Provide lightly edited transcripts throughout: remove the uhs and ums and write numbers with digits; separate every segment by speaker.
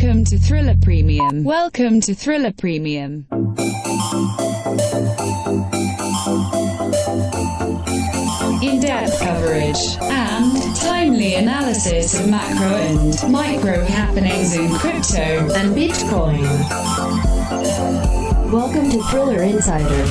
Speaker 1: Welcome to Thriller Premium. Welcome to Thriller Premium. In-depth coverage and timely analysis of macro and micro happenings in crypto and Bitcoin.
Speaker 2: Welcome to Thriller Insider.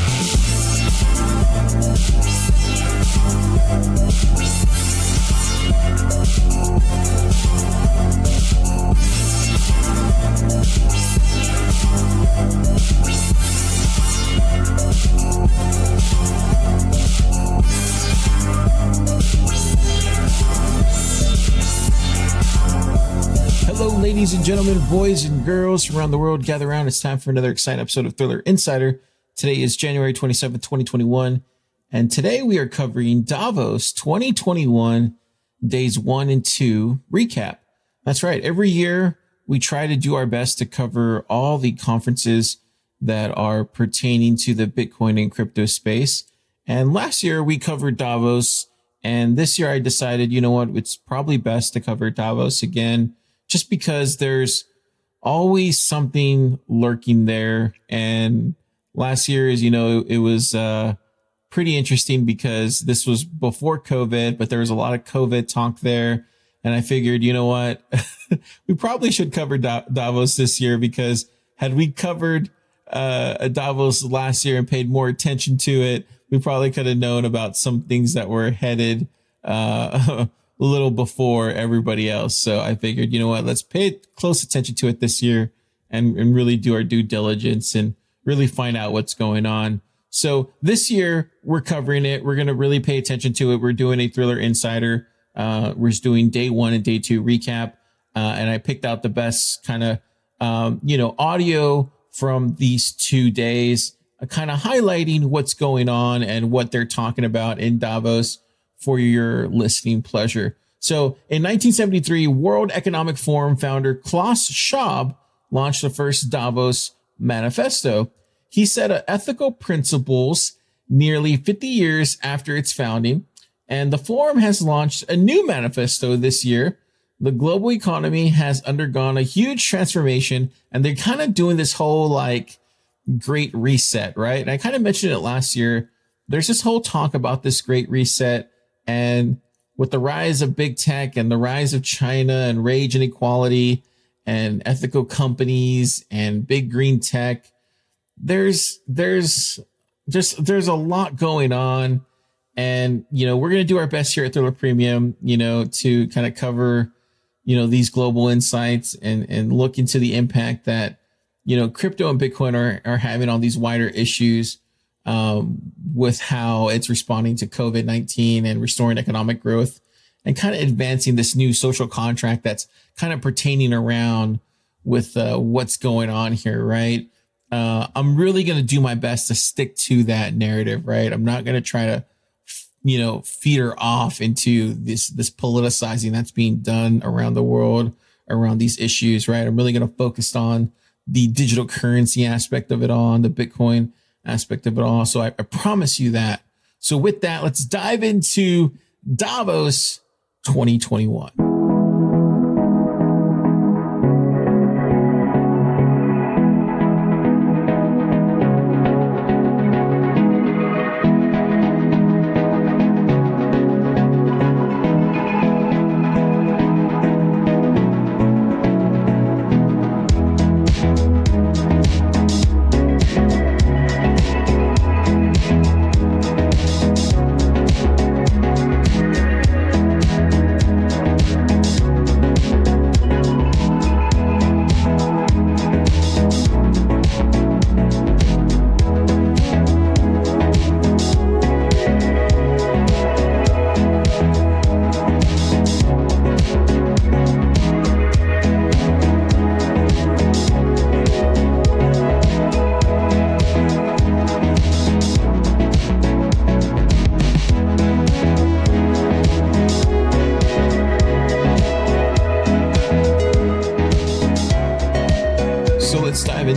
Speaker 3: Hello, ladies and gentlemen, boys and girls around the world, gather around. It's time for another exciting episode of Thriller Insider. Today is January 27th, 2021, and today we are covering Davos 2021 Days 1 and 2 recap. That's right. Every year we try to do our best to cover all the conferences that are pertaining to the Bitcoin and crypto space. And last year we covered Davos, and this year I decided, you know what, it's probably best to cover Davos again, just because there's always something lurking there. And last year, as you know, it was pretty interesting because this was before COVID, but there was a lot of COVID talk there. And I figured, you know what, we probably should cover Davos this year, because had we covered Davos last year and paid more attention to it, we probably could have known about some things that were headed a little before everybody else. So I figured, you know what, let's pay close attention to it this year and really do our due diligence and really find out what's going on. So this year we're covering it. We're going to really pay attention to it. We're doing a Thriller Insider. We're just doing day 1 and day 2 recap. And I picked out the best kind of, audio from these 2 days, kind of highlighting what's going on and what they're talking about in Davos for your listening pleasure. So in 1973, World Economic Forum founder Klaus Schwab launched the first Davos Manifesto. He set ethical principles nearly 50 years after its founding, and the forum has launched a new manifesto this year. The global economy has undergone a huge transformation, and they're kind of doing this whole great reset, right? And I kind of mentioned it last year. There's this whole talk about this great reset. And with the rise of big tech and the rise of China and wage inequality and ethical companies and big green tech, there's a lot going on. And, we're going to do our best here at Thriller Premium, to kind of cover, these global insights and look into the impact that, crypto and Bitcoin are having on these wider issues. With how it's responding to COVID-19 and restoring economic growth and kind of advancing this new social contract that's kind of pertaining around with what's going on here, right? I'm really going to do my best to stick to that narrative, right? I'm not going to try to, feed her off into this politicizing that's being done around the world around these issues, right? I'm really going to focus on the digital currency aspect of it all, and the Bitcoin aspect of it all. So I promise you that. So with that, let's dive into Davos 2021.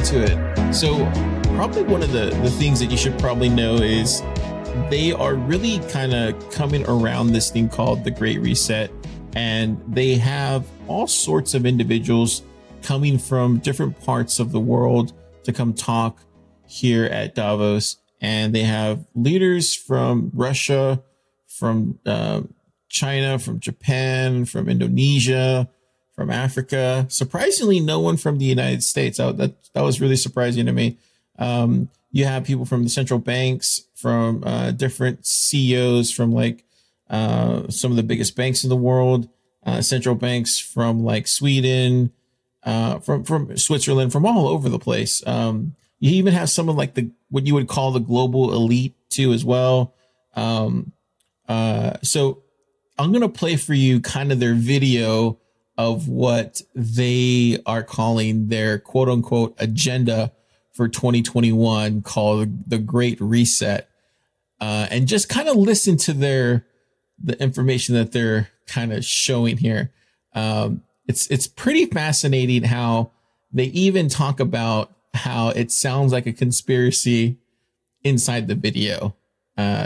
Speaker 3: into it. So probably one of the things that you should probably know is they are really kind of coming around this thing called the Great Reset, and they have all sorts of individuals coming from different parts of the world to come talk here at Davos. And they have leaders from Russia, from China, from Japan, from Indonesia, from Africa. Surprisingly, no one from the United States. That was really surprising to me. You have people from the central banks, from different CEOs from like some of the biggest banks in the world, central banks from like Sweden, from Switzerland, from all over the place. You even have someone like what you would call the global elite too as well. So I'm going to play for you kind of their video of what they are calling their quote unquote agenda for 2021, called the Great Reset. And just kind of listen to the information that they're kind of showing here. It's pretty fascinating how they even talk about how it sounds like a conspiracy inside the video.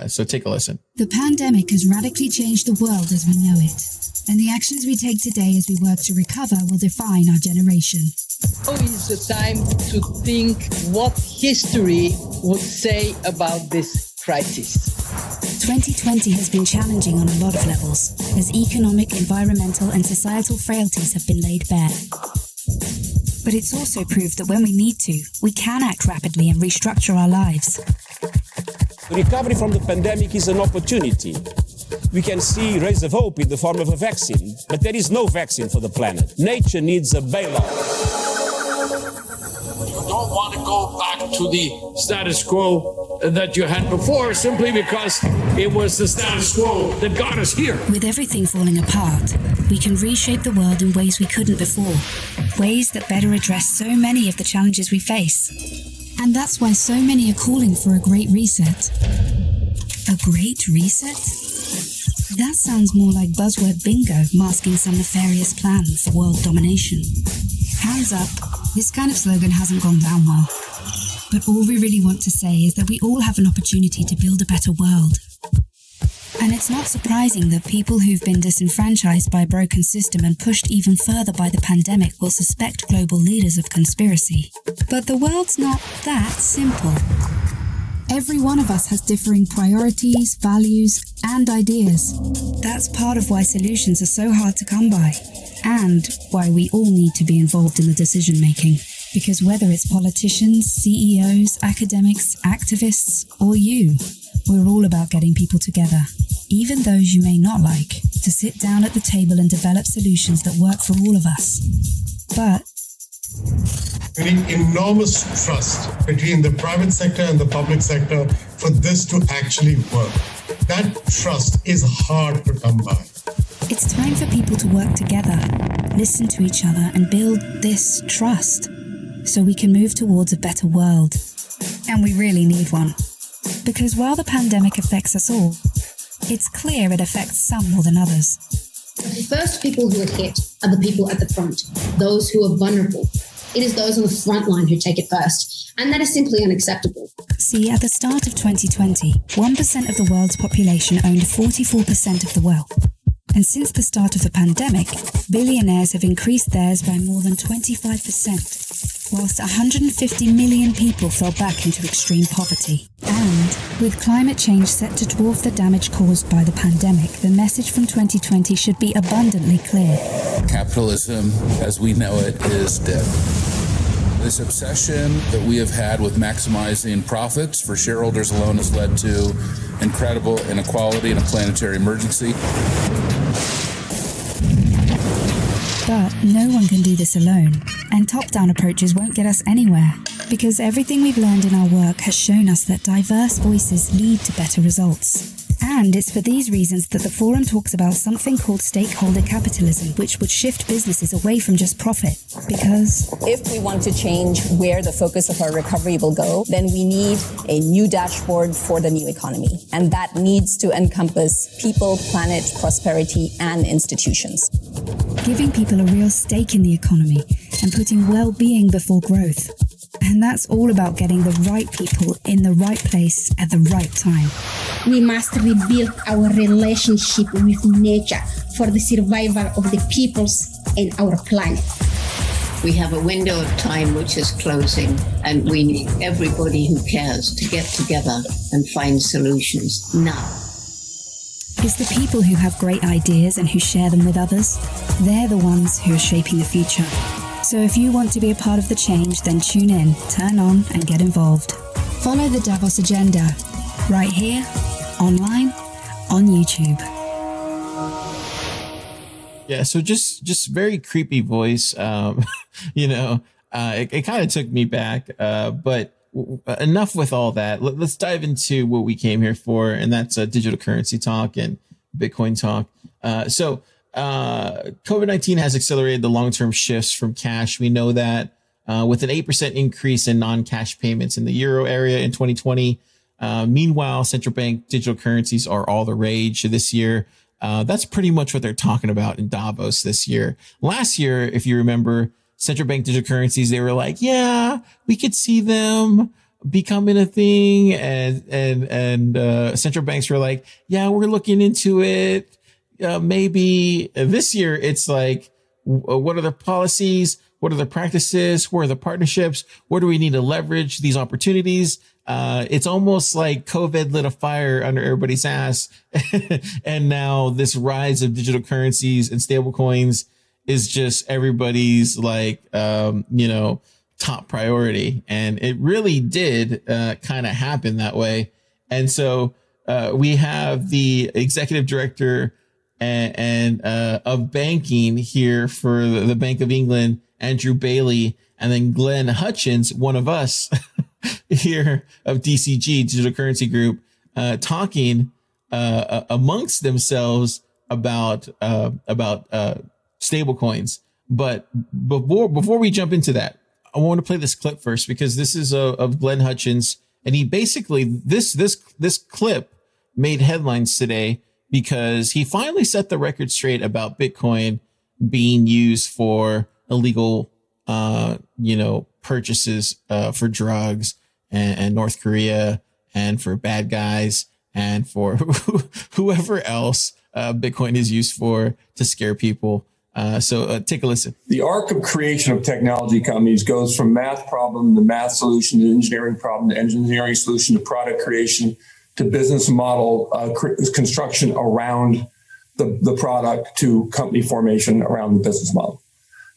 Speaker 3: So take a listen.
Speaker 4: The pandemic has radically changed the world as we know it, and the actions we take today as we work to recover will define our generation.
Speaker 5: Now is the time to think what history would say about this crisis.
Speaker 4: 2020 has been challenging on a lot of levels, as economic, environmental, and societal frailties have been laid bare. But it's also proved that when we need to, we can act rapidly and restructure our lives.
Speaker 6: The recovery from the pandemic is an opportunity. We can see rays of hope in the form of a vaccine, but there is no vaccine for the planet. Nature needs a bailout.
Speaker 7: You don't want to go back to the status quo that you had before simply because it was the status quo that got us here.
Speaker 4: With everything falling apart, we can reshape the world in ways we couldn't before, ways that better address so many of the challenges we face. And that's why so many are calling for a great reset. A great reset? That sounds more like buzzword bingo masking some nefarious plan for world domination. Hands up, this kind of slogan hasn't gone down well. But all we really want to say is that we all have an opportunity to build a better world. And it's not surprising that people who've been disenfranchised by a broken system and pushed even further by the pandemic will suspect global leaders of conspiracy. But the world's not that simple. Every one of us has differing priorities, values, and ideas. That's part of why solutions are so hard to come by, and why we all need to be involved in the decision-making. Because whether it's politicians, CEOs, academics, activists, or you, we're all about getting people together, even those you may not like, to sit down at the table and develop solutions that work for all of us. But
Speaker 8: we need enormous trust between the private sector and the public sector for this to actually work. That trust is hard to come by.
Speaker 4: it's time for people to work together, listen to each other, and build this trust so we can move towards a better world. And we really need one. Because while the pandemic affects us all, it's clear it affects some more than others.
Speaker 9: The first people who are hit are the people at the front, those who are vulnerable. It is those on the front line who take it first, and that is simply unacceptable.
Speaker 4: See, at the start of 2020, 1% of the world's population owned 44% of the wealth. And since the start of the pandemic, billionaires have increased theirs by more than 25%, whilst 150 million people fell back into extreme poverty. And with climate change set to dwarf the damage caused by the pandemic, the message from 2020 should be abundantly clear.
Speaker 10: Capitalism, as we know it, is dead. This obsession that we have had with maximizing profits for shareholders alone has led to incredible inequality and a planetary emergency.
Speaker 4: But no one can do this alone, and top-down approaches won't get us anywhere, because everything we've learned in our work has shown us that diverse voices lead to better results. And it's for these reasons that the forum talks about something called stakeholder capitalism, which would shift businesses away from just profit. Because
Speaker 11: if we want to change where the focus of our recovery will go, then we need a new dashboard for the new economy. And that needs to encompass people, planet, prosperity, and institutions.
Speaker 4: Giving people a real stake in the economy and putting well-being before growth. And that's all about getting the right people in the right place at the right time.
Speaker 9: We must rebuild our relationship with nature for the survival of the peoples and our planet.
Speaker 12: We have a window of time which is closing, and we need everybody who cares to get together and find solutions now.
Speaker 4: It's the people who have great ideas and who share them with others. They're the ones who are shaping the future. So if you want to be a part of the change, then tune in, turn on, and get involved. Follow the Davos agenda right here, online, on YouTube.
Speaker 3: Yeah, so just very creepy voice. It kind of took me back, but enough with all that. Let's dive into what we came here for, and that's digital currency talk and Bitcoin talk. So COVID-19 has accelerated the long-term shifts from cash. We know that with an 8% increase in non-cash payments in the euro area in 2020. Meanwhile, central bank digital currencies are all the rage this year. That's pretty much what they're talking about in Davos this year. Last year, if you remember, central bank digital currencies, they were like, yeah, we could see them becoming a thing. And central banks were like, yeah, we're looking into it. Maybe this year it's like, what are the policies? What are the practices? What are the partnerships? Where do we need to leverage these opportunities? It's almost like COVID lit a fire under everybody's ass. And now this rise of digital currencies and stable coins is just everybody's top priority. And it really did kind of happen that way. And so we have the executive director and of banking here for the Bank of England, Andrew Bailey, and then Glenn Hutchins, one of us here of DCG, Digital Currency Group, talking amongst themselves about stable coins. But before we jump into that, I want to play this clip first, because this is of Glenn Hutchins, and he basically this clip made headlines today because he finally set the record straight about Bitcoin being used for illegal purchases for drugs and North Korea, and for bad guys, and for whoever else Bitcoin is used for to scare people. So take a listen.
Speaker 13: The arc of creation of technology companies goes from math problem to math solution to engineering problem to engineering solution to product creation to business model construction around the product to company formation around the business model.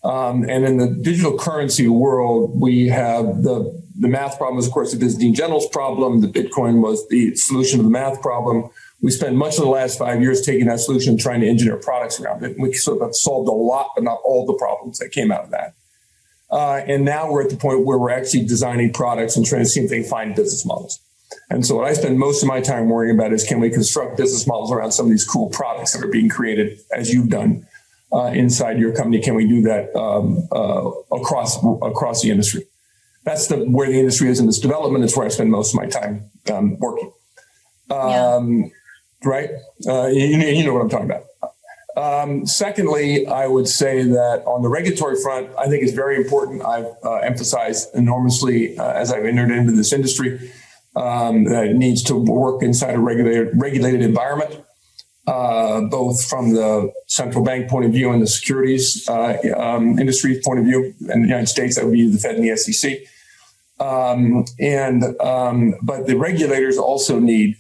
Speaker 13: And in the digital currency world, we have the math problem is, of course, the Byzantine generals problem. The Bitcoin was the solution to the math problem. We spent much of the last 5 years taking that solution and trying to engineer products around it. We sort of solved a lot, but not all the problems that came out of that. And now we're at the point where we're actually designing products and trying to see if they can find business models. And so what I spend most of my time worrying about is, can we construct business models around some of these cool products that are being created, as you've done inside your company? Can we do that across the industry? That's where the industry is in this development. It's where I spend most of my time working. Right? You know what I'm talking about. Secondly, I would say that on the regulatory front, I think it's very important. I've emphasized enormously as I've entered into this industry that it needs to work inside a regulated environment, both from the central bank point of view and the securities industry point of view. In the United States, that would be the Fed and the SEC. But the regulators also need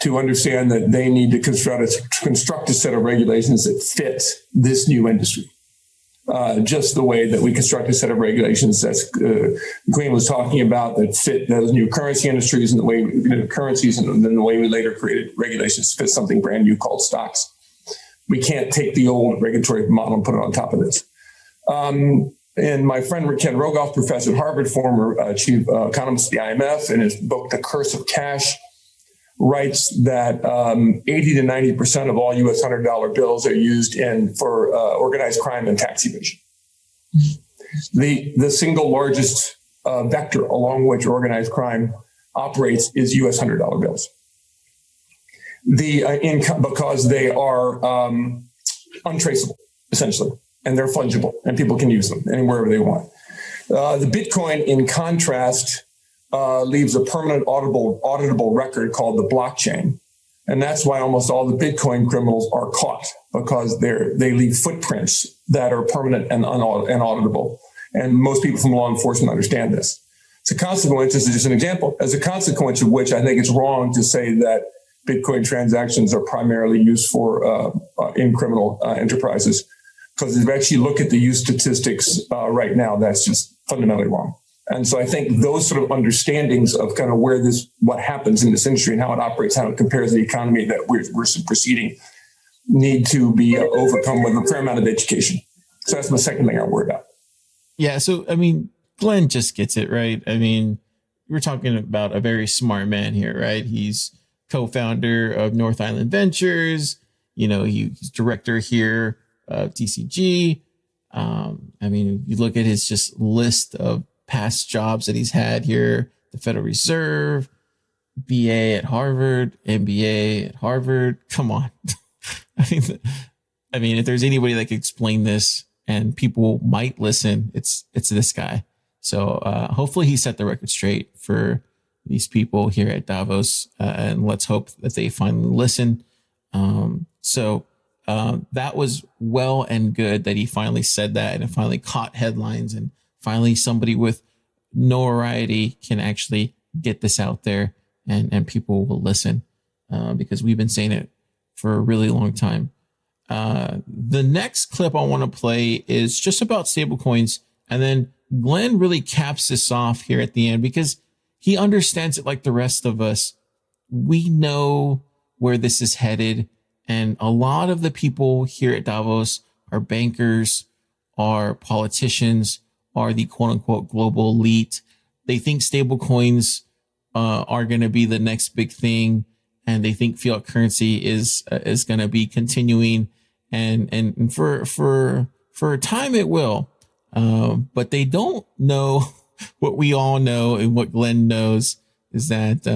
Speaker 13: to understand that they need to construct a set of regulations that fit this new industry, just the way that we construct a set of regulations that Green was talking about that fit those new currency industries and the way currencies, and then the way we later created regulations to fit something brand new called stocks. We can't take the old regulatory model and put it on top of this. And my friend Ken Rogoff, professor at Harvard, former chief economist at the IMF, in his book, The Curse of Cash, writes that 80 to 90% of all U.S. $100 bills are used for organized crime and tax evasion. The single largest vector along which organized crime operates is U.S. $100 bills. Because they are untraceable, essentially, and they're fungible, and people can use them anywhere they want. The Bitcoin, in contrast, leaves a permanent auditable record called the blockchain. And that's why almost all the Bitcoin criminals are caught, because they leave footprints that are permanent and auditable. And most people from law enforcement understand this. As a consequence, this is just an example, as a consequence of which I think it's wrong to say that Bitcoin transactions are primarily used for in criminal enterprises. Because if you actually look at the use statistics right now, that's just fundamentally wrong. And so I think those sort of understandings of kind of what happens in this industry and how it operates, how it compares to the economy that we're proceeding, need to be overcome with a fair amount of education. So that's my second thing I worry about.
Speaker 3: Yeah. So, I mean, Glenn just gets it, right? I mean, we're talking about a very smart man here, right? He's co-founder of North Island Ventures. You know, he's director here of TCG. I mean, you look at his just list of past jobs that he's had here, the Federal Reserve, BA at Harvard, MBA at Harvard. Come on. I mean, if there's anybody that could explain this and people might listen, it's this guy. So hopefully he set the record straight for these people here at Davos, and let's hope that they finally listen. So that was well and good that he finally said that, and it finally caught headlines, and finally somebody with notoriety can actually get this out there, and people will listen, because we've been saying it for a really long time. The next clip I want to play is just about stablecoins, and then Glenn really caps this off here at the end because he understands it like the rest of us. We know where this is headed, and a lot of the people here at Davos are bankers, are politicians, are the quote unquote global elite. They think stablecoins are going to be the next big thing, and they think fiat currency is going to be continuing, and for a time it will. But they don't know what we all know, and what Glenn knows is that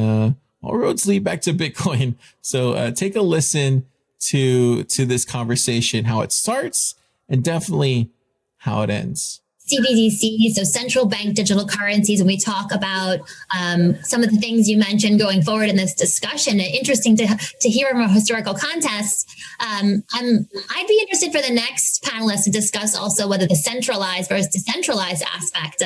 Speaker 3: all roads lead back to Bitcoin. So take a listen to this conversation, how it starts and definitely how it ends.
Speaker 14: CBDC, so central bank digital currencies, and we talk about some of the things you mentioned going forward in this discussion. Interesting to hear from a historical context. I'd be interested for the next panelist to discuss also whether the centralized versus decentralized aspect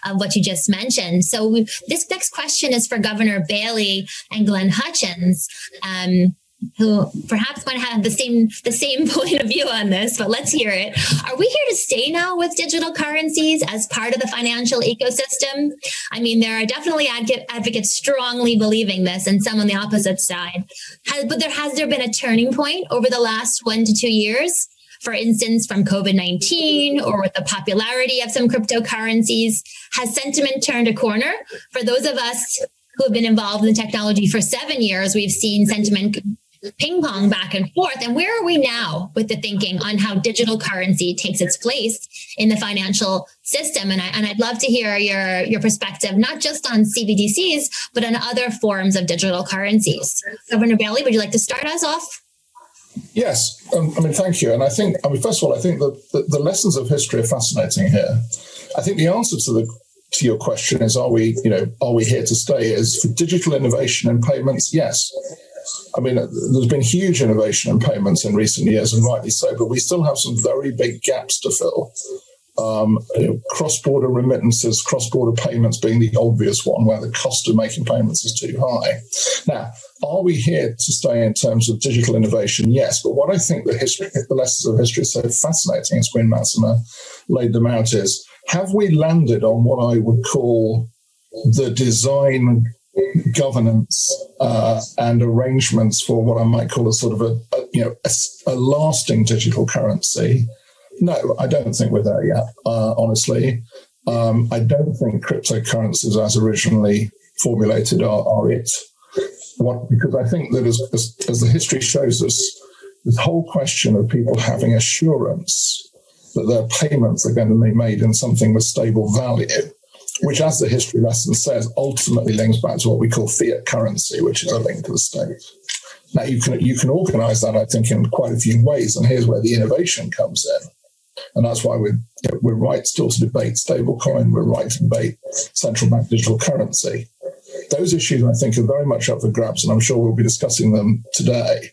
Speaker 14: of what you just mentioned. So this next question is for Governor Bailey and Glenn Hutchins, who perhaps might have the same point of view on this, but let's hear it. Are we here to stay now with digital currencies as part of the financial ecosystem? I mean, there are definitely advocates strongly believing this, and some on the opposite side. But has there been a turning point over the last 1 to 2 years? For instance, from COVID-19 or with the popularity of some cryptocurrencies, has sentiment turned a corner? For those of us who have been involved in technology for 7 years, we've seen sentiment ping pong back and forth. And where are we now with the thinking on how digital currency takes its place in the financial system? And I'd love to hear your perspective, not just on CBDCs, but on other forms of digital currencies. Governor Bailey, would you like to start us off?
Speaker 15: Yes. Thank you. And first of all, I think that the lessons of history are fascinating here. I think the answer to your question is, are we here to stay? Is for digital innovation and payments? Yes. There's been huge innovation in payments in recent years, and rightly so, but we still have some very big gaps to fill. Cross-border remittances, cross-border payments being the obvious one, where the cost of making payments is too high. Now, are we here to stay in terms of digital innovation? Yes, but what I think the lessons of history are so fascinating, as Quinn Massima laid them out, is have we landed on what I would call the design, governance, and arrangements for what I might call a sort of a lasting digital currency? No, I don't think we're there yet, honestly. I don't think cryptocurrencies as originally formulated are it. Because I think that as the history shows us, this whole question of people having assurance that their payments are going to be made in something with stable value, which, as the history lesson says, ultimately links back to what we call fiat currency, which is a link to the state. Now, you can organize that, I think, in quite a few ways, and here's where the innovation comes in. And that's why we're right still to debate stablecoin, we're right to debate central bank digital currency. Those issues, I think, are very much up for grabs, and I'm sure we'll be discussing them today.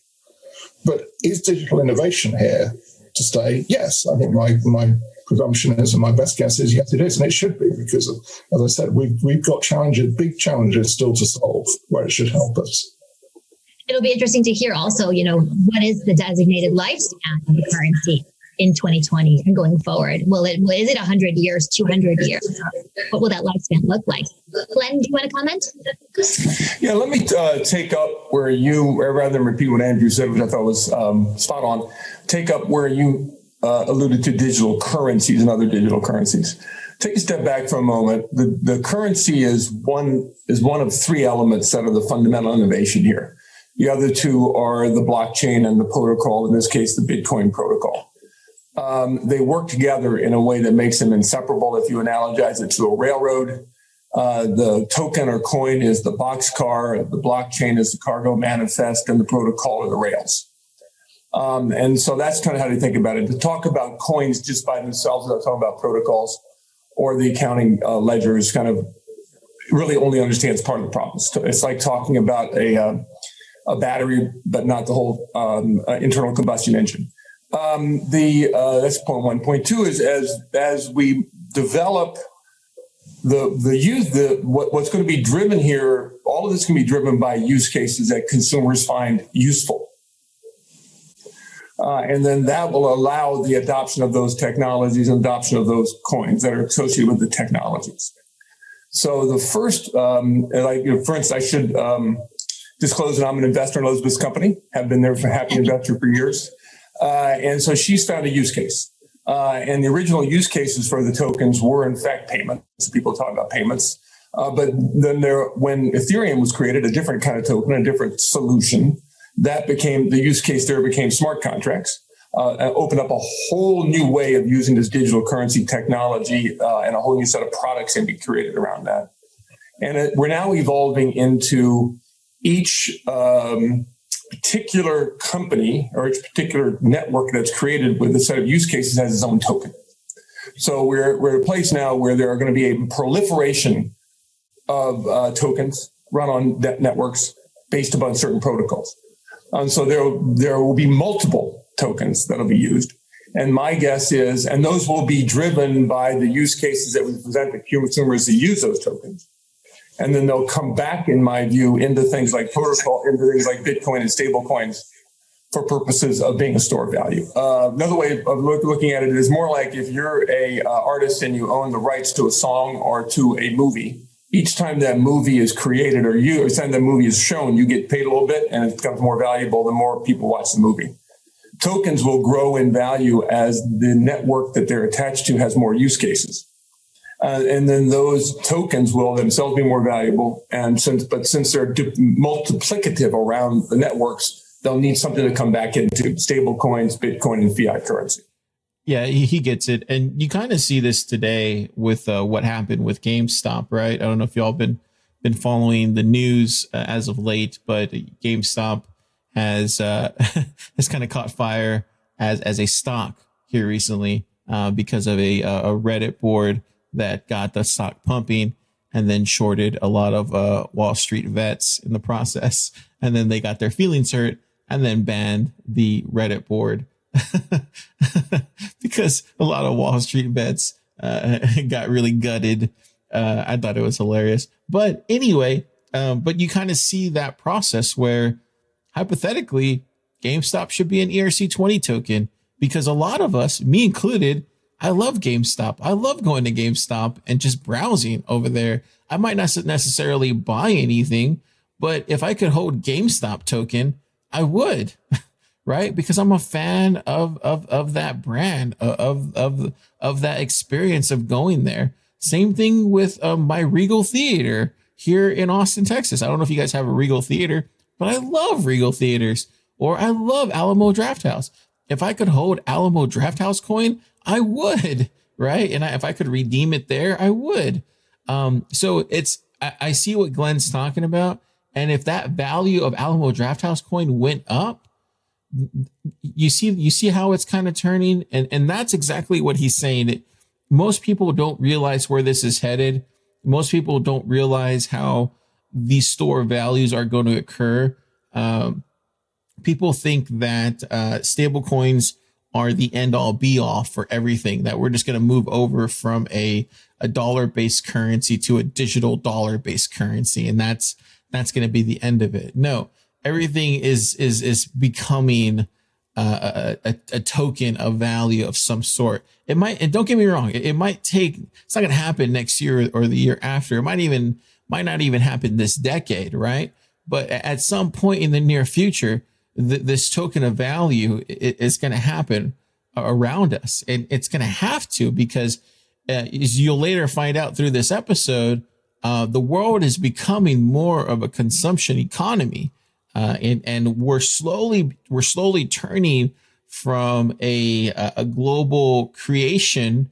Speaker 15: But is digital innovation here to stay? Yes, I think my presumption is, and my best guess is yes, it is, and it should be, because, as I said, we've got big challenges still to solve where it should help us.
Speaker 14: It'll be interesting to hear also, what is the designated lifespan of the currency in 2020 and going forward? Is it 100 years, 200 years? What will that lifespan look like? Glenn, do you want to comment?
Speaker 13: Yeah, let me take up where you, rather than repeat what Andrew said, which I thought was spot on, take up where you alluded to digital currencies and other digital currencies. Take a step back for a moment. The currency is one of three elements that are the fundamental innovation here. The other two are the blockchain and the protocol, in this case, the Bitcoin protocol. They work together in a way that makes them inseparable. If you analogize it to a railroad, the token or coin is the boxcar, the blockchain is the cargo manifest, and the protocol are the rails. And so that's kind of how to think about it. To talk about coins just by themselves without talking about protocols or the accounting ledger is kind of really only understands part of the problem. It's like talking about a battery, but not the whole internal combustion engine. That's point one. Point two is as we develop what's going to be driven here, all of this can be driven by use cases that consumers find useful. And then that will allow the adoption of those technologies and adoption of those coins that are associated with the technologies. So the first, for instance, I should disclose that I'm an investor in Elizabeth's company, have been there for happy investor for years. And so she's found a use case. And the original use cases for the tokens were, in fact, payments. People talk about payments. But then when Ethereum was created, a different kind of token, a different solution, that became the use case there became smart contracts. And opened up a whole new way of using this digital currency technology, and a whole new set of products can be created around that. And we're now evolving into each particular company or each particular network that's created with a set of use cases has its own token. So we're at a place now where there are going to be a proliferation of tokens run on networks based upon certain protocols. And so there will be multiple tokens that'll be used. And my guess is, and those will be driven by the use cases that we present to consumers to use those tokens. And then they'll come back, in my view, into things like protocol, into things like Bitcoin and stable coins for purposes of being a store of value. Another way of looking at it is more like if you're a artist and you own the rights to a song or to a movie, each time that movie is created or time that movie is shown, you get paid a little bit and it becomes more valuable the more people watch the movie. Tokens will grow in value as the network that they're attached to has more use cases. And then those tokens will themselves be more valuable. And since they're multiplicative around the networks, they'll need something to come back into: stable coins, Bitcoin, and fiat currency.
Speaker 3: Yeah, he gets it. And you kind of see this today with what happened with GameStop, right? I don't know if y'all been following the news as of late, but GameStop has kind of caught fire as a stock here recently because of a Reddit board that got the stock pumping and then shorted a lot of Wall Street vets in the process. And then they got their feelings hurt and then banned the Reddit board because a lot of Wall Street vets got really gutted. I thought it was hilarious. But anyway, but you kind of see that process where hypothetically GameStop should be an ERC20 token, because a lot of us, me included, I love GameStop. I love going to GameStop and just browsing over there. I might not necessarily buy anything, but if I could hold GameStop token, I would, right? Because I'm a fan of that brand, of that experience of going there. Same thing with my Regal Theater here in Austin, Texas. I don't know if you guys have a Regal Theater, but I love Regal Theaters, or I love Alamo Drafthouse. If I could hold Alamo Drafthouse coin, I would, right? And if I could redeem it there, I would. So I see what Glenn's talking about. And if that value of Alamo Drafthouse coin went up, you see how it's kind of turning. And that's exactly what he's saying. Most people don't realize where this is headed. Most people don't realize how these store values are going to occur. People think that stable coins are the end all be all for everything, that we're just going to move over from a dollar-based currency to a digital dollar-based currency. And that's going to be the end of it. No, everything is becoming a token of value of some sort. It might, and don't get me wrong, it might take, it's not going to happen next year or the year after. It might not even happen this decade, right? But at some point in the near future, this token of value is going to happen around us. And it's going to have to, because as you'll later find out through this episode, the world is becoming more of a consumption economy. And we're slowly turning from a global creation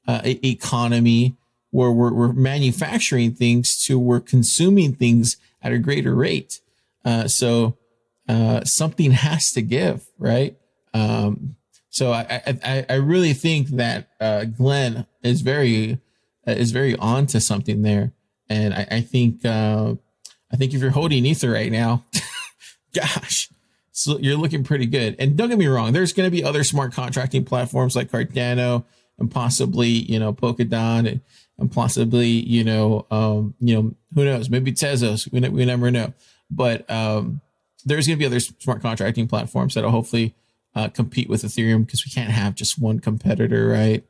Speaker 3: economy where we're manufacturing things to we're consuming things at a greater rate. So something has to give, right? So I really think that Glenn is very on to something there, and I think if you're holding Ether right now, gosh, so you're looking pretty good. And don't get me wrong, there's going to be other smart contracting platforms like Cardano and possibly Polkadot and possibly who knows, maybe Tezos. We never know, but there's going to be other smart contracting platforms that'll hopefully compete with Ethereum, because we can't have just one competitor, right?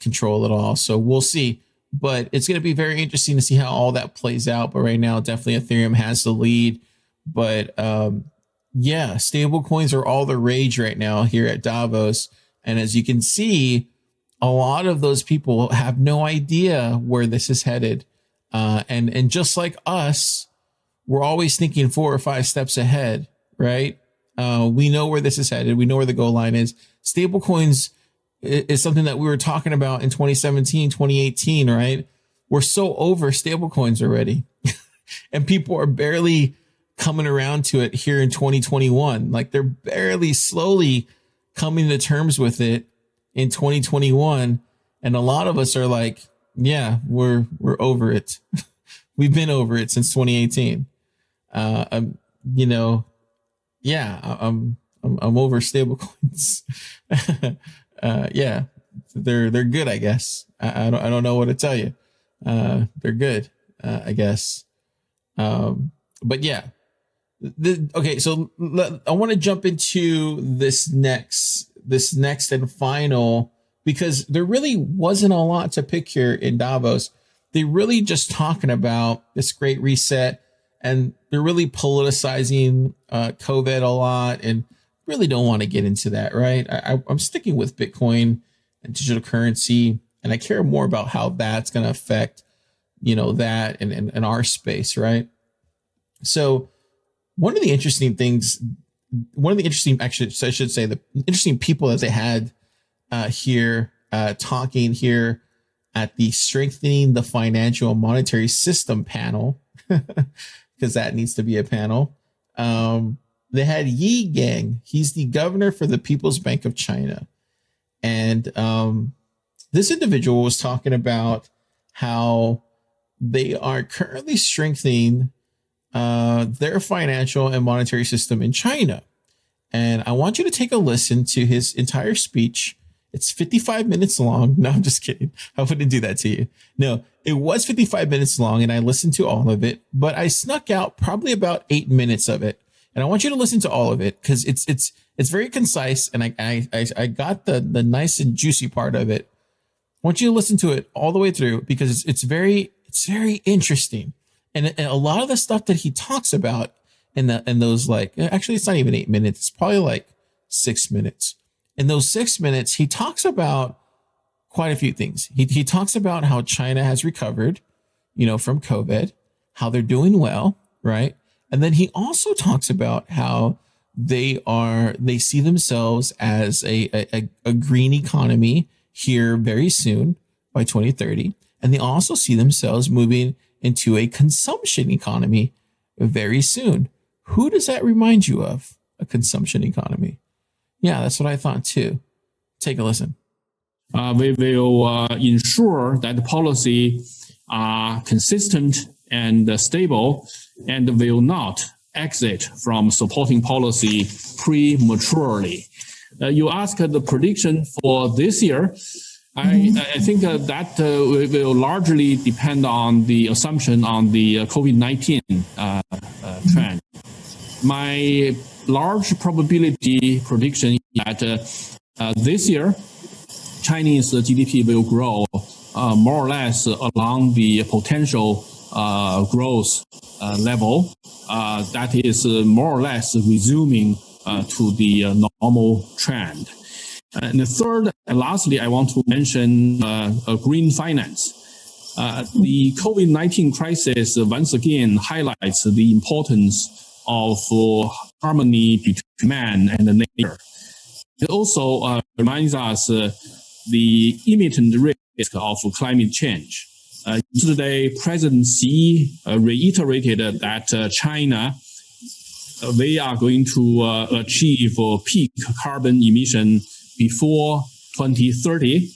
Speaker 3: Control it all. So we'll see, but it's going to be very interesting to see how all that plays out. But right now, definitely Ethereum has the lead. But yeah, stable coins are all the rage right now here at Davos. And as you can see, a lot of those people have no idea where this is headed. And just like us, we're always thinking 4 or 5 steps ahead, right? We know where this is headed. We know where the goal line is. Stablecoins is something that we were talking about in 2017, 2018, right? We're so over stablecoins already. And people are barely coming around to it here in 2021. Like, they're barely slowly coming to terms with it in 2021. And a lot of us are like, yeah, we're over it. We've been over it since 2018. Yeah, I'm over stablecoins. Yeah, they're good, I guess. I don't know what to tell you. They're good, I guess. But yeah, okay. So I want to jump into this next and final, because there really wasn't a lot to pick here in Davos. They really just talking about this great reset, and they're really politicizing COVID a lot, and really don't want to get into that, right? I'm sticking with Bitcoin and digital currency, and I care more about how that's going to affect, that and our space, right? So one of the interesting people that they had here talking here at the Strengthening the Financial and Monetary System panel, because that needs to be a panel. They had Yi Gang. He's the governor for the People's Bank of China. And this individual was talking about how they are currently strengthening their financial and monetary system in China. And I want you to take a listen to his entire speech. It's 55 minutes long. No, I'm just kidding. I wouldn't do that to you. No, it was 55 minutes long, and I listened to all of it, but I snuck out probably about 8 minutes of it. And I want you to listen to all of it, because it's very concise, and I got the nice and juicy part of it. I want you to listen to it all the way through, because it's very interesting. And a lot of the stuff that he talks about in those, like, actually, it's not even 8 minutes. It's probably like 6 minutes. In those 6 minutes, he talks about quite a few things. He talks about how China has recovered, from COVID, how they're doing well, right? And then he also talks about how they see themselves as a green economy here very soon by 2030. And they also see themselves moving into a consumption economy very soon. Who does that remind you of? A consumption economy. Yeah, that's what I thought too. Take a listen.
Speaker 16: We will ensure that the policy are consistent and stable, and will not exit from supporting policy prematurely. You asked the prediction for this year. I think that will largely depend on the assumption on the COVID-19 trend. My large probability prediction is that this year, Chinese GDP will grow more or less along the potential growth level. That is more or less resuming to the normal trend. And the third and lastly, I want to mention green finance. The COVID-19 crisis once again highlights the importance of harmony between man and nature. It also reminds us the imminent risk of climate change. Yesterday, President Xi reiterated that China, they are going to achieve peak carbon emission before 2030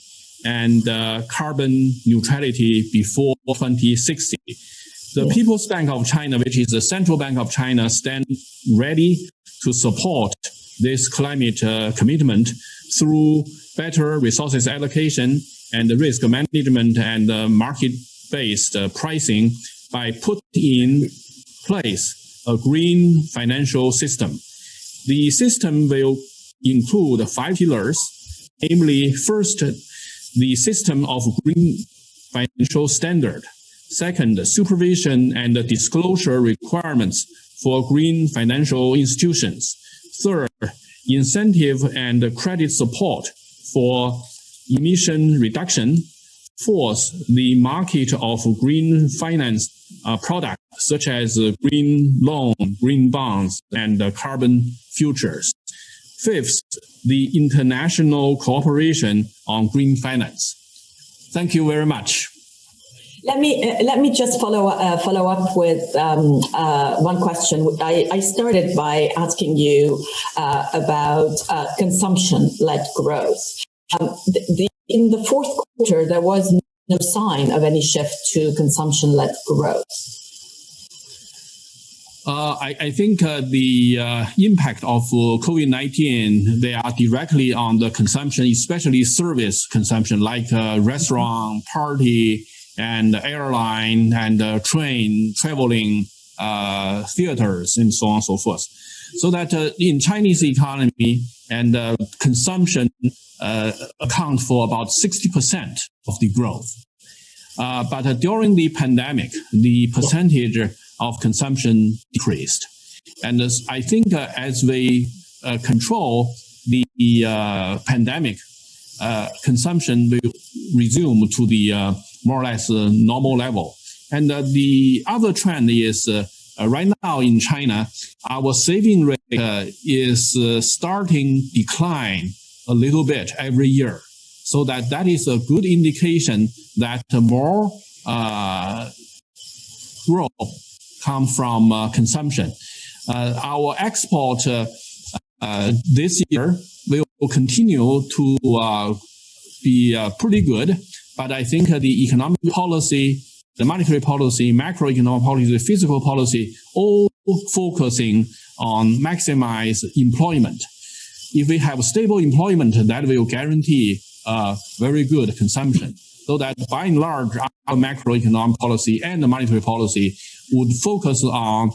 Speaker 16: and carbon neutrality before 2060. The People's Bank of China, which is the central bank of China, stands ready to support this climate commitment through better resources allocation and risk management and market-based pricing by putting in place a green financial system. The system will include 5 pillars, namely, first, the system of green financial standard. Second, supervision and disclosure requirements for green financial institutions. Third, incentive and credit support for emission reduction. Fourth, the market of green finance products such as green loan, green bonds, and carbon futures. Fifth, the international cooperation on green finance. Thank you very much.
Speaker 17: Let me just follow up with one question. I started by asking you about consumption-led growth. In the fourth quarter, there was no sign of any shift to consumption-led growth.
Speaker 16: I think the impact of COVID-19, they are directly on the consumption, especially service consumption, like restaurant, party, and airline, and train, traveling, theaters, and so on and so forth. So that in Chinese economy, and consumption account for about 60% of the growth. But during the pandemic, the percentage of consumption decreased. And I think as we control the pandemic, consumption will resume to the more or less normal level. And the other trend is right now in China, our saving rate is starting decline a little bit every year. So that is a good indication that more growth come from consumption. Our export this year will continue to be pretty good, but I think the economic policy, the monetary policy, macroeconomic policy, fiscal policy, all focusing on maximize employment. If we have stable employment, that will guarantee very good consumption. So that by and large, our macroeconomic policy and the monetary policy would focus on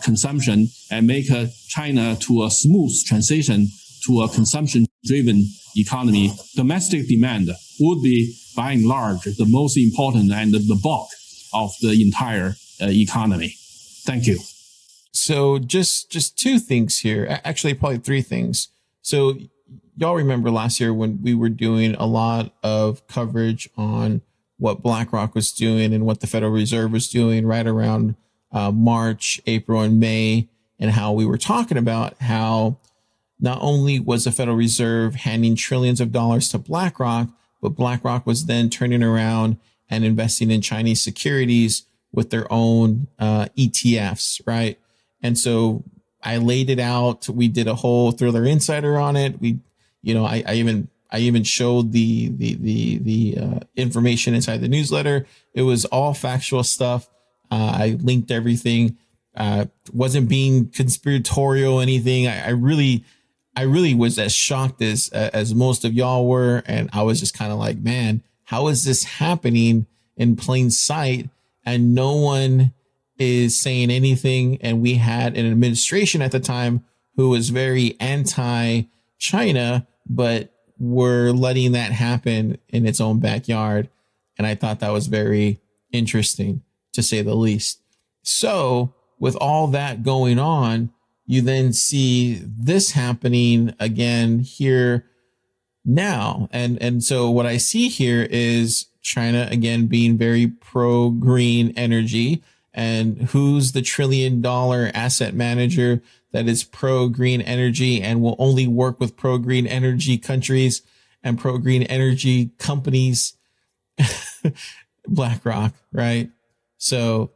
Speaker 16: consumption and make China to a smooth transition to a consumption-driven economy. Domestic demand would be, by and large, the most important and the bulk of the entire economy. Thank you.
Speaker 3: So just two things here, actually probably three things. So y'all remember last year when we were doing a lot of coverage on what BlackRock was doing and what the Federal Reserve was doing right around March, April, and May, and how we were talking about how not only was the Federal Reserve handing trillions of dollars to BlackRock, but BlackRock was then turning around and investing in Chinese securities with their own ETFs, right? And so I laid it out. We did a whole Thriller Insider on it. I even showed the information inside the newsletter. It was all factual stuff. I linked everything. Wasn't being conspiratorial or anything. I I really was as shocked as most of y'all were. And I was just kind of like, man, how is this happening in plain sight? And no one is saying anything. And we had an administration at the time who was very anti-China, but were letting that happen in its own backyard. And I thought that was very interesting, to say the least. So with all that going on, you then see this happening again here now. And so what I see here is China again being very pro green energy. And who's the $1 trillion asset manager that is pro green energy and will only work with pro green energy countries and pro green energy companies? BlackRock, right? So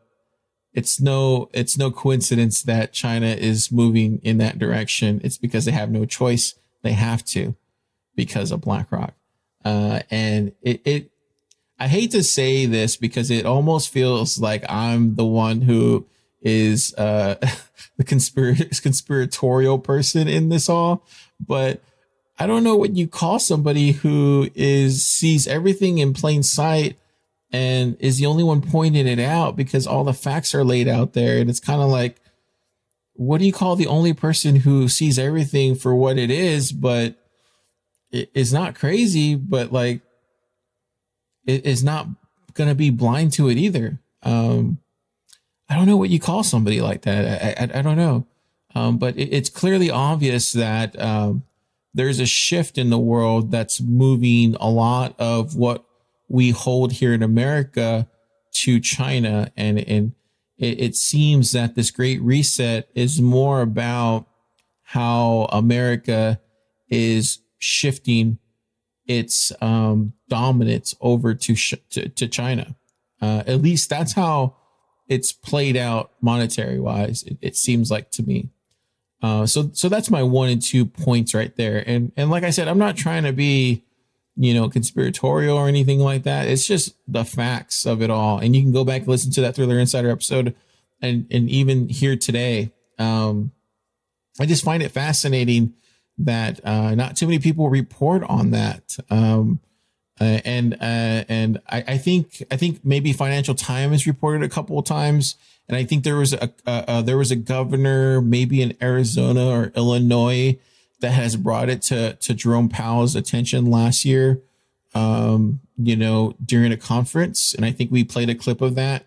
Speaker 3: it's no coincidence that China is moving in that direction. It's because they have no choice. They have to, because of BlackRock. And I hate to say this because it almost feels like I'm the one who is the conspiratorial person in this all, but I don't know what you call somebody who sees everything in plain sight and is the only one pointing it out because all the facts are laid out there. And it's kind of like, what do you call the only person who sees everything for what it is, but it is not crazy, but like it is not going to be blind to it either. I don't know what you call somebody like that. I don't know. But it's clearly obvious that there's a shift in the world that's moving a lot of what we hold here in America to China. And it seems that this great reset is more about how America is shifting its dominance over to China. At least that's how it's played out monetary wise. It seems like to me. So that's my 1 and 2 points right there. And like I said, I'm not trying to be, conspiratorial or anything like that. It's just the facts of it all. And you can go back and listen to that Thriller Insider episode and even here today. I just find it fascinating that not too many people report on that. And I think maybe Financial Times reported a couple of times. And I think there was a governor, maybe in Arizona or Illinois, that has brought it to Jerome Powell's attention last year, during a conference. And I think we played a clip of that.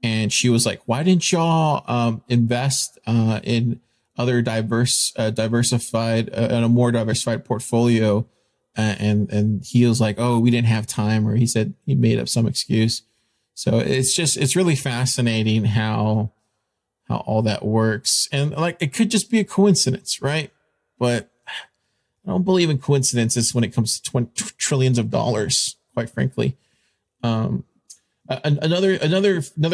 Speaker 3: And she was like, why didn't y'all invest in other diversified in a more diversified portfolio? And he was like, oh, we didn't have time. Or he said he made up some excuse. So it's really fascinating how all that works. And like, it could just be a coincidence, right? But I don't believe in coincidences when it comes to trillions of dollars, quite frankly. Another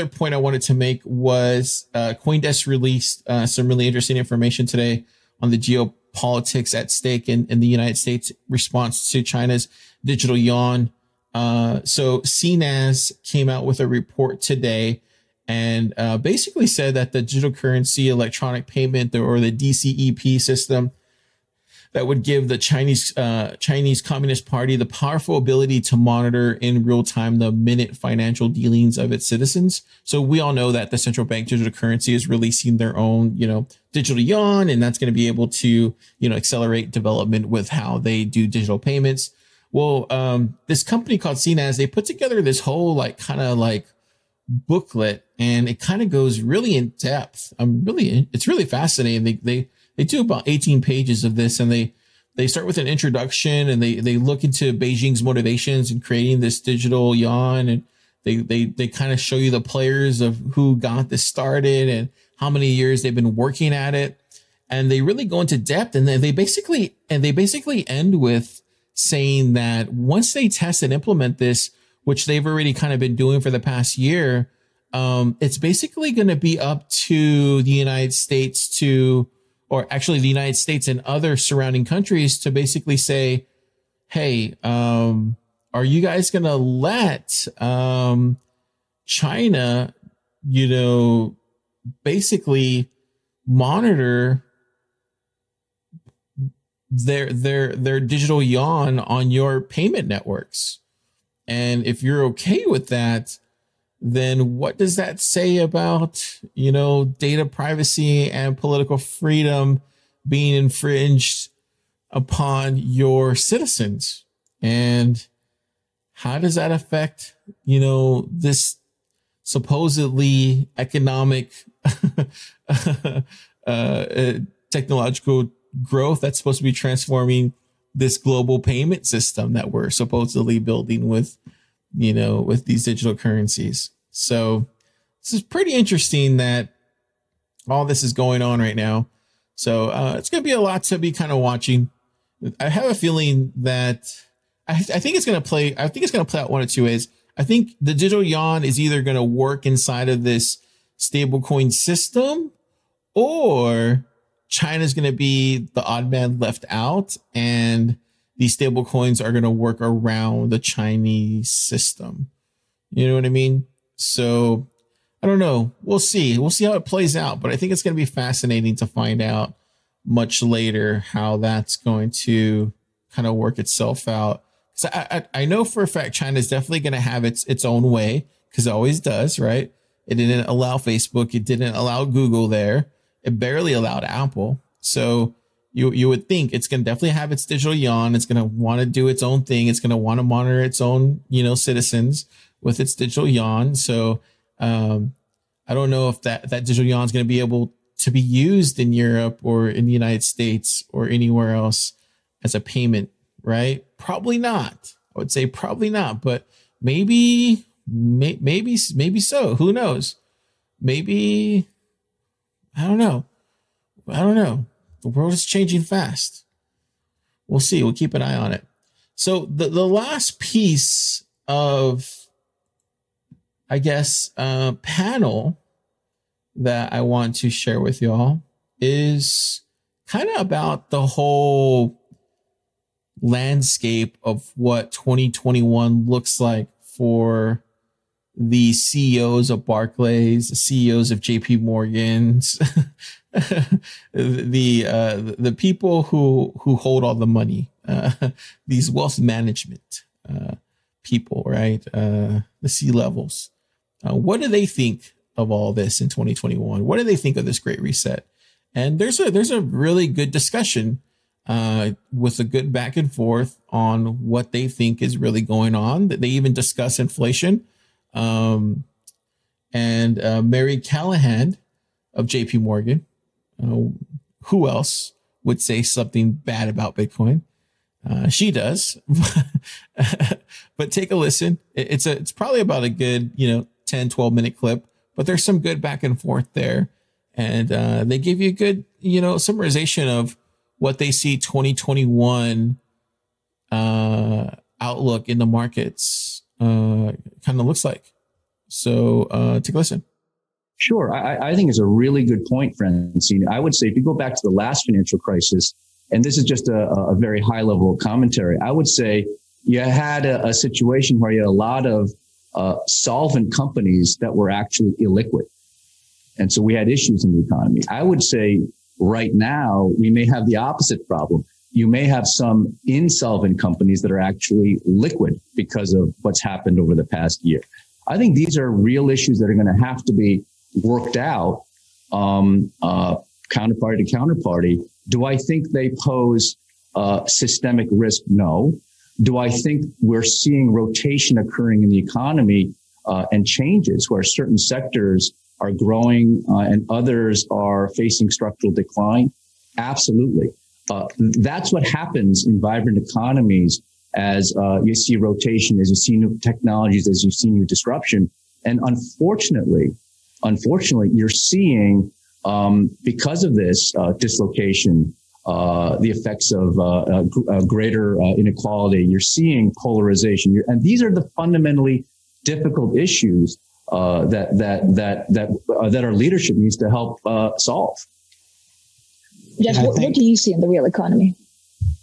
Speaker 3: point I wanted to make was CoinDesk released some really interesting information today on the geopolitics at stake in the United States response to China's digital yuan. So CNAS came out with a report today and basically said that the digital currency electronic payment, or the DCEP system, that would give the Chinese Communist Party the powerful ability to monitor in real time the minute financial dealings of its citizens. So we all know that the central bank digital currency is releasing their own, digital yuan, and that's going to be able to, accelerate development with how they do digital payments. Well, this company called CNAS, they put together this whole kind of booklet, and it kind of goes really in depth. It's really fascinating. They do about 18 pages of this, and they start with an introduction, and they look into Beijing's motivations in creating this digital yuan, and they kind of show you the players of who got this started and how many years they've been working at it, and they really go into depth, and then they basically end with saying that once they test and implement this, which they've already kind of been doing for the past year, it's basically going to be up to the United States or actually the United States and other surrounding countries to basically say, hey, are you guys going to let China, basically monitor their digital yuan on your payment networks. And if you're okay with that, then what does that say about, data privacy and political freedom being infringed upon your citizens? And how does that affect, this supposedly economic technological growth that's supposed to be transforming this global payment system that we're supposedly building with, with these digital currencies? So this is pretty interesting that all this is going on right now. So it's going to be a lot to be kind of watching. I have a feeling that I think it's going to play. I think it's going to play out one of two ways. I think the digital yuan is either going to work inside of this stablecoin system, or China's going to be the odd man left out, and these stablecoins are going to work around the Chinese system. You know what I mean? So I don't know. We'll see. We'll see how it plays out. But I think it's going to be fascinating to find out much later how that's going to kind of work itself out. So I know for a fact China is definitely going to have its own way, because it always does, right? It didn't allow Facebook. It didn't allow Google there. It barely allowed Apple. So you would think it's going to definitely have its digital yuan. It's going to want to do its own thing. It's going to want to monitor its own, citizens with its digital yuan. So I don't know if that digital yuan is going to be able to be used in Europe or in the United States or anywhere else as a payment, right? Probably not. I would say probably not, but maybe so. Who knows? Maybe, I don't know. The world is changing fast. We'll see. We'll keep an eye on it. So the last piece of, I guess, panel that I want to share with y'all is kind of about the whole landscape of what 2021 looks like for the CEOs of Barclays, the CEOs of JP Morgan's, the people who hold all the money, these wealth management people, right? The C-levels. What do they think of all this in 2021? What do they think of this great reset? And there's a really good discussion with a good back and forth on what they think is really going on. That they even discuss inflation. And Mary Callahan of JP Morgan, who else would say something bad about Bitcoin? She does. But take a listen. It's probably about a good 10, 12-minute clip, but there's some good back and forth there. And they give you a good summarization of what they see 2021 outlook in the markets kind of looks like. So take a listen.
Speaker 18: Sure. I think it's a really good point, Francine. I would say if you go back to the last financial crisis, and this is just a very high level of commentary, I would say you had a situation where you had a lot of solvent companies that were actually illiquid. And so we had issues in the economy. I would say right now we may have the opposite problem. You may have some insolvent companies that are actually liquid because of what's happened over the past year. I think these are real issues that are going to have to be worked out, counterparty to counterparty. Do I think they pose systemic risk? No. Do I think we're seeing rotation occurring in the economy and changes where certain sectors are growing and others are facing structural decline? Absolutely. That's what happens in vibrant economies as you see rotation, as you see new technologies, as you see new disruption. And unfortunately, you're seeing, because of this dislocation, the effects of greater inequality, you're seeing polarization. And these are the fundamentally difficult issues that our leadership needs to help solve.
Speaker 19: Jeff, what do you see in the real economy?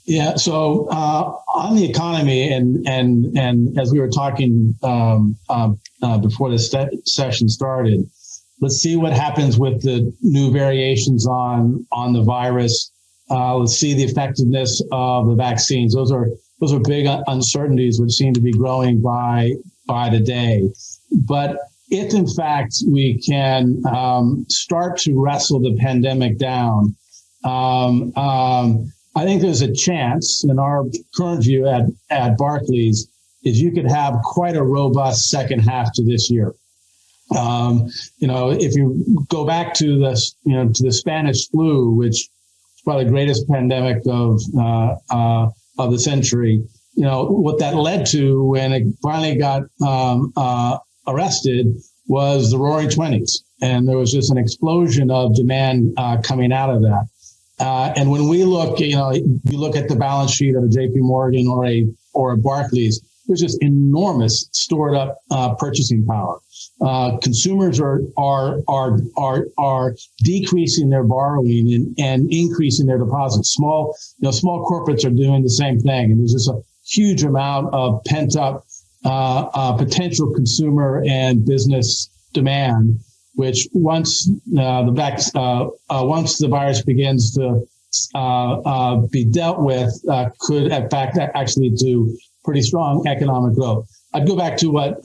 Speaker 20: Yeah, so on the economy, and as we were talking before the session started, let's see what happens with the new variations on the virus. Let's see the effectiveness of the vaccines. Those are big uncertainties which seem to be growing by the day. But if in fact we can start to wrestle the pandemic down, I think there's a chance, in our current view at Barclays, is you could have quite a robust second half to this year. If you go back to the Spanish flu, which is probably the greatest pandemic of the century, what that led to when it finally got arrested was the Roaring /20s, and there was just an explosion of demand coming out of that. And when we look, you look at the balance sheet of a JP Morgan or a Barclays, there's just enormous stored up purchasing power. Consumers are decreasing their borrowing and increasing their deposits. Small corporates are doing the same thing, and there's just a huge amount of pent up potential consumer and business demand, which once the virus begins to be dealt with, could in fact actually do pretty strong economic growth. I'd go back to what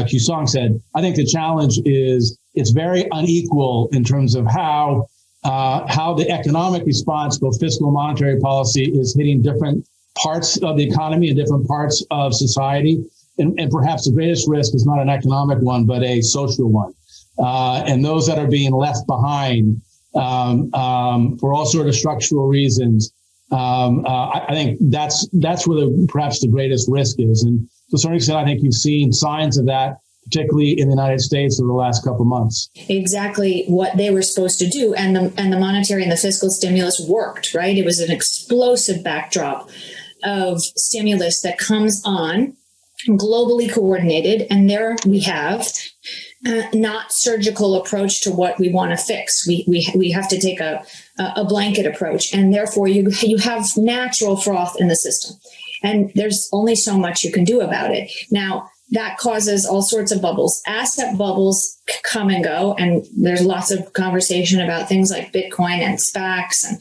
Speaker 20: Q-Song said. I think the challenge is it's very unequal in terms of how the economic response, both fiscal and monetary policy, is hitting different parts of the economy and different parts of society. And perhaps the greatest risk is not an economic one, but a social one. And those that are being left behind for all sort of structural reasons, I think that's where perhaps the greatest risk is. And to a certain extent, I think you've seen signs of that, particularly in the United States over the last couple of months.
Speaker 21: Exactly what they were supposed to do. And the monetary and the fiscal stimulus worked, right? It was an explosive backdrop of stimulus that comes on, globally coordinated. And there we have not surgical approach to what we want to fix. We have to take a blanket approach. And therefore you have natural froth in the system. And there's only so much you can do about it. Now, that causes all sorts of bubbles. Asset bubbles come and go. And there's lots of conversation about things like Bitcoin and SPACs and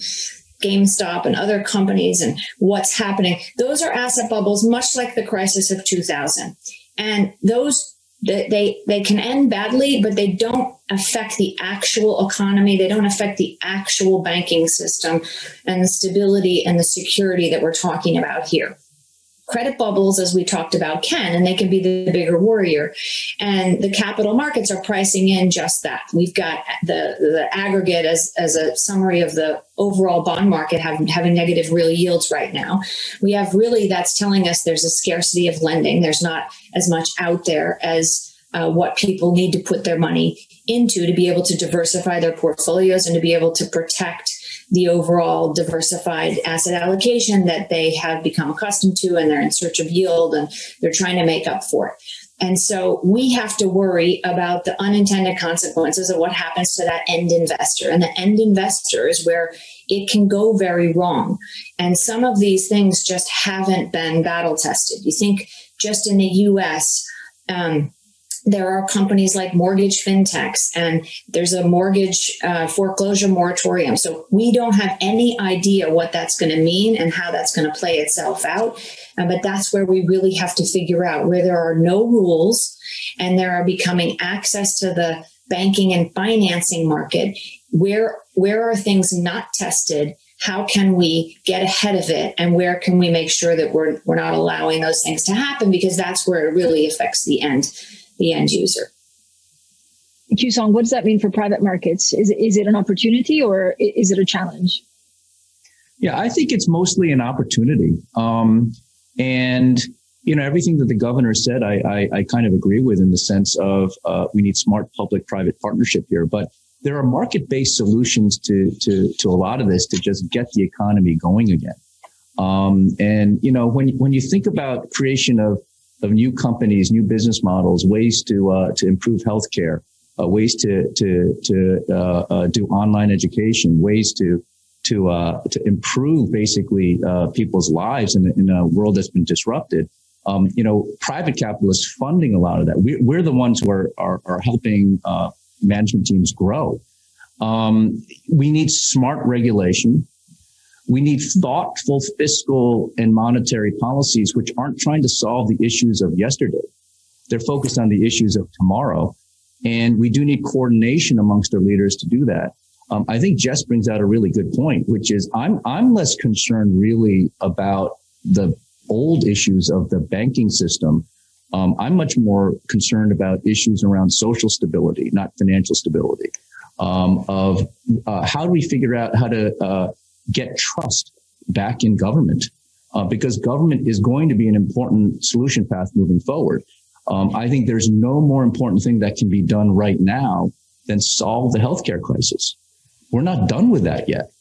Speaker 21: GameStop and other companies and what's happening. Those are asset bubbles, much like the crisis of 2000. And those, they can end badly, but they don't affect the actual economy. They don't affect the actual banking system and the stability and the security that we're talking about here. Credit bubbles, as we talked about, can, and they can be the bigger warrior. And the capital markets are pricing in just that. We've got the aggregate as a summary of the overall bond market having negative real yields right now. We have really, that's telling us there's a scarcity of lending. There's not as much out there as what people need to put their money into to be able to diversify their portfolios and to be able to protect the overall diversified asset allocation that they have become accustomed to, and they're in search of yield and they're trying to make up for it. And so we have to worry about the unintended consequences of what happens to that end investor. And the end investor is where it can go very wrong. And some of these things just haven't been battle tested. You think just in the US, there are companies like mortgage fintechs, and there's a mortgage foreclosure moratorium. So we don't have any idea what that's going to mean and how that's going to play itself out. But that's where we really have to figure out, where there are no rules and there are becoming access to the banking and financing market. Where are things not tested? How can we get ahead of it? And where can we make sure that we're not allowing those things to happen? Because that's where it really affects the end user.
Speaker 19: Q-Song, what does that mean for private markets? Is it an opportunity or is it a challenge?
Speaker 18: Yeah, I think it's mostly an opportunity. And, everything that the governor said, I kind of agree with, in the sense of we need smart public-private partnership here. But there are market-based solutions to a lot of this to just get the economy going again. And when you think about creation of new companies, new business models, ways to improve healthcare, ways to do online education, ways to improve basically people's lives in a world that's been disrupted. Private capital is funding a lot of that. We're the ones who are helping management teams grow. We need smart regulation. We need thoughtful fiscal and monetary policies, which aren't trying to solve the issues of yesterday. They're focused on the issues of tomorrow. And we do need coordination amongst our leaders to do that. I think Jess brings out a really good point, which is I'm less concerned really about the old issues of the banking system. I'm much more concerned about issues around social stability, not financial stability. How do we figure out how to get trust back in government? Because government is going to be an important solution path moving forward. I think there's no more important thing that can be done right now than solve the healthcare crisis. We're not done with that yet.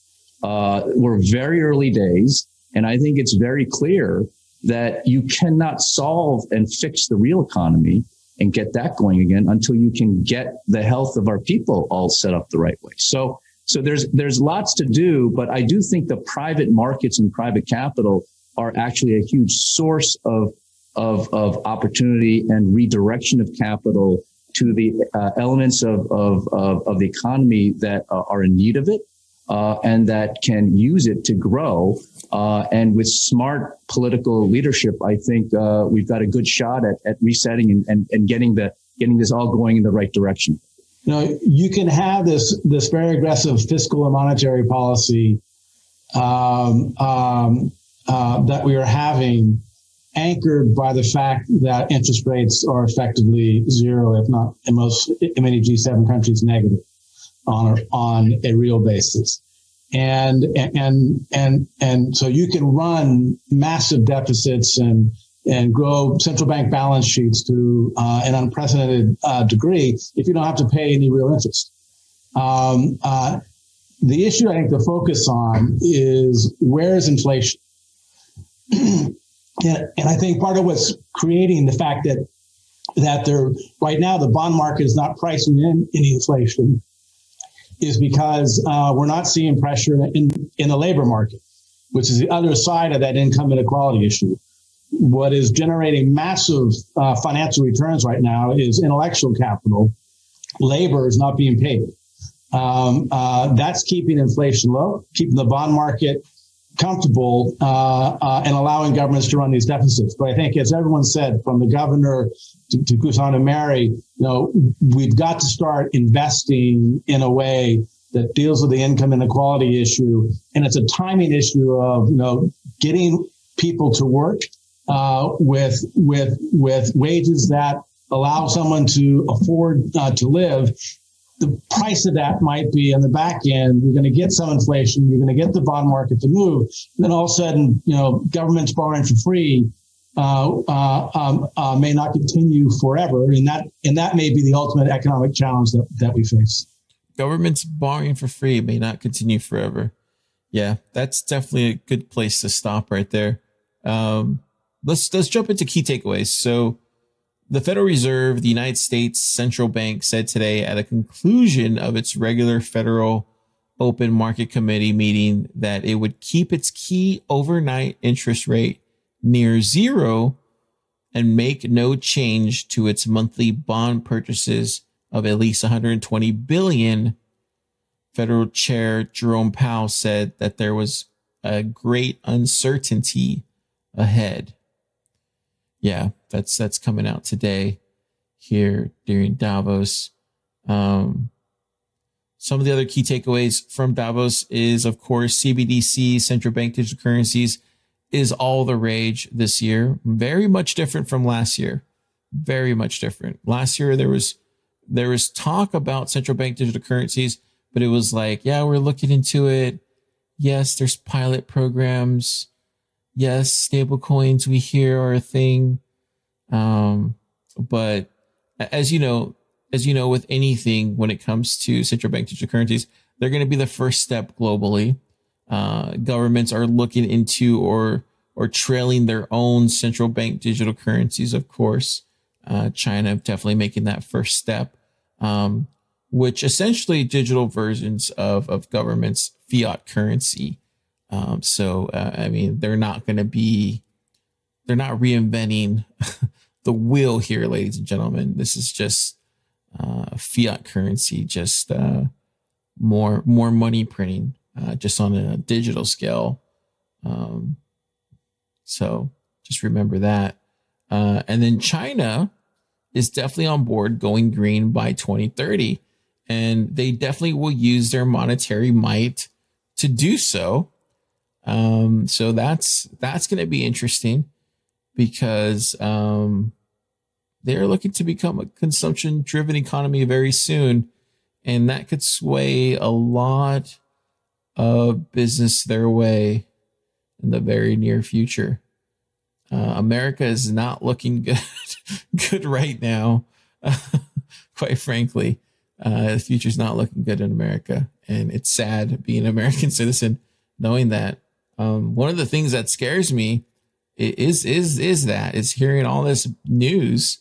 Speaker 18: We're very early days, and I think it's very clear that you cannot solve and fix the real economy and get that going again until you can get the health of our people all set up the right way. So there's lots to do, but I do think the private markets and private capital are actually a huge source of opportunity and redirection of capital to the elements of the economy that are in need of it, and that can use it to grow. And with smart political leadership, I think we've got a good shot at resetting and getting this all going in the right direction.
Speaker 20: You know, you can have this very aggressive fiscal and monetary policy that we are having, anchored by the fact that interest rates are effectively zero, if not in many G7 countries negative on a real basis. And so you can run massive deficits and grow central bank balance sheets to an unprecedented degree if you don't have to pay any real interest. The issue I think to focus on is, where is inflation? And I think part of what's creating the fact that right now the bond market is not pricing in any inflation is because we're not seeing pressure in the labor market, which is the other side of that income inequality issue. What is generating massive financial returns right now is intellectual capital. Labor is not being paid. That's keeping inflation low, keeping the bond market comfortable, and allowing governments to run these deficits. But I think, as everyone said, from the governor to Kusan and Mary, we've got to start investing in a way that deals with the income inequality issue. And it's a timing issue of, getting people to work with wages that allow someone to afford to live. The price of that might be on the back end, you're going to get some inflation, you're going to get the bond market to move. And then all of a sudden, governments borrowing for free may not continue forever. And that may be the ultimate economic challenge that we face.
Speaker 3: Governments borrowing for free may not continue forever. Yeah, that's definitely a good place to stop right there. Let's jump into key takeaways. So, the Federal Reserve, the United States Central Bank, said today at a conclusion of its regular Federal Open Market Committee meeting that it would keep its key overnight interest rate near zero and make no change to its monthly bond purchases of at least $120 billion. Federal Chair Jerome Powell said that there was a great uncertainty ahead. Yeah, that's coming out today here during Davos. Some of the other key takeaways from Davos is, of course, CBDC, central bank digital currencies, is all the rage this year. Very much different from last year. Very much different. Last year, there was talk about central bank digital currencies, but it was like, yeah, we're looking into it. Yes, there's pilot programs. Yes, stable coins we hear are a thing. But as you know, with anything, when it comes to central bank digital currencies, they're going to be the first step globally. Governments are looking into or trailing their own central bank digital currencies, of course. China definitely making that first step, which essentially digital versions of government's fiat currency. I mean, they're not reinventing the wheel here, ladies and gentlemen. This is just fiat currency, just more money printing. just on a digital scale. So just remember that. And then China is definitely on board going green by 2030. And they definitely will use their monetary might to do so. So that's going to be interesting because they're looking to become a consumption-driven economy very soon. And that could sway a lot of business their way in the very near future. America is not looking good right now. Quite frankly, the future's not looking good in America, and it's sad being an American citizen knowing that. One of the things that scares me is hearing all this news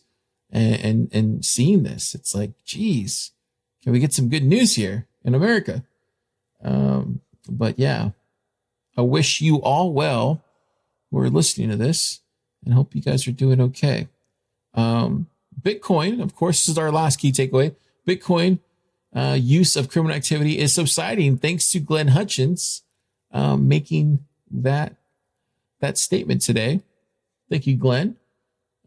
Speaker 3: and seeing this. It's like, geez, can we get some good news here in America? But yeah, I wish you all well who are listening to this, and hope you guys are doing okay. Bitcoin, of course, this is our last key takeaway. Bitcoin use of criminal activity is subsiding thanks to Glenn Hutchins making that statement today. Thank you, Glenn.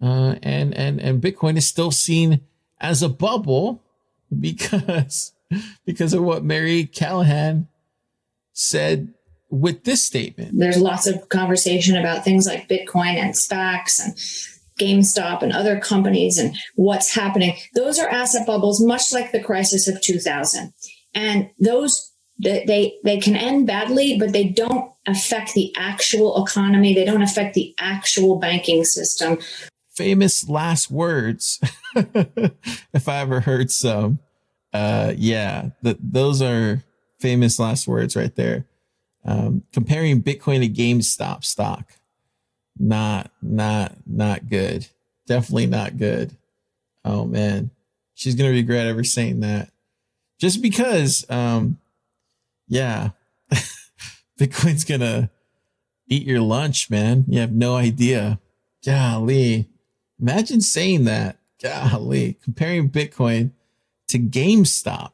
Speaker 3: And Bitcoin is still seen as a bubble because of what Mary Callahan said with this statement.
Speaker 21: There's lots of conversation about things like Bitcoin and SPACs and GameStop and other companies and what's happening. Those are asset bubbles, much like the crisis of 2000. And those, they can end badly, but they don't affect the actual economy. They don't affect the actual banking system.
Speaker 3: Famous last words, if I ever heard some. Those are famous last words right there. Comparing Bitcoin to GameStop stock, not good. Definitely not good. Oh man, she's gonna regret ever saying that. Just because, Bitcoin's gonna eat your lunch, man. You have no idea. Golly, imagine saying that. Golly, comparing Bitcoin to GameStop.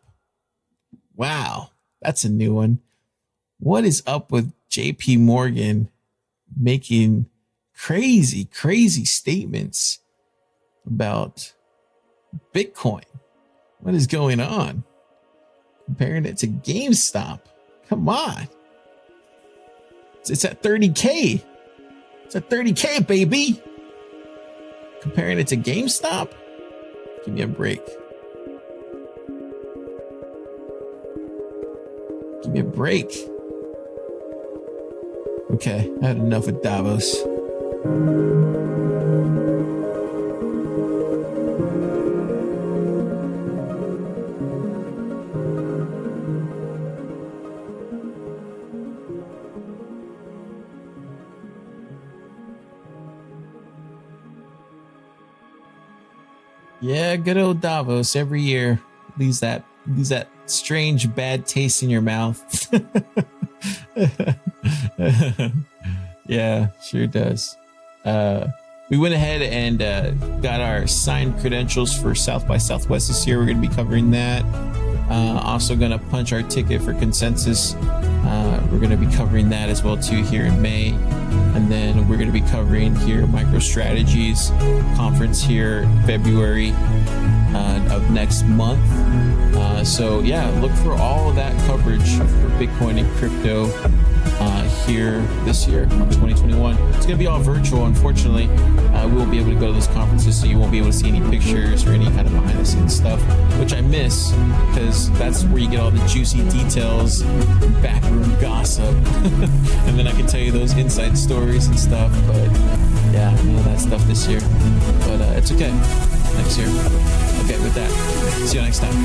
Speaker 3: Wow, that's a new one. What is up with JP Morgan making crazy statements about Bitcoin? What is going on? Comparing it to GameStop. Come on. It's at 30K. It's at 30K, baby. Comparing it to GameStop? Give me a break. Give me a break. Okay, I had enough of Davos. Yeah, good old Davos every year leaves that strange bad taste in your mouth. Yeah, sure does. We went ahead and got our signed credentials for South by Southwest this year. We're going to be covering that. Also going to punch our ticket for Consensus. We're going to be covering that as well too here in May. And then we're going to be covering here MicroStrategies conference here February of next month. So yeah, look for all of that coverage for Bitcoin and crypto here this year, 2021. It's going to be all virtual, unfortunately. We won't be able to go to those conferences, so you won't be able to see any pictures or any kind of behind the scenes stuff, which I miss because that's where you get all the juicy details, backroom gossip, and then I can tell you those inside stories and stuff. But yeah, none of that stuff this year. But it's okay. Next year. Okay, with that, see you next time.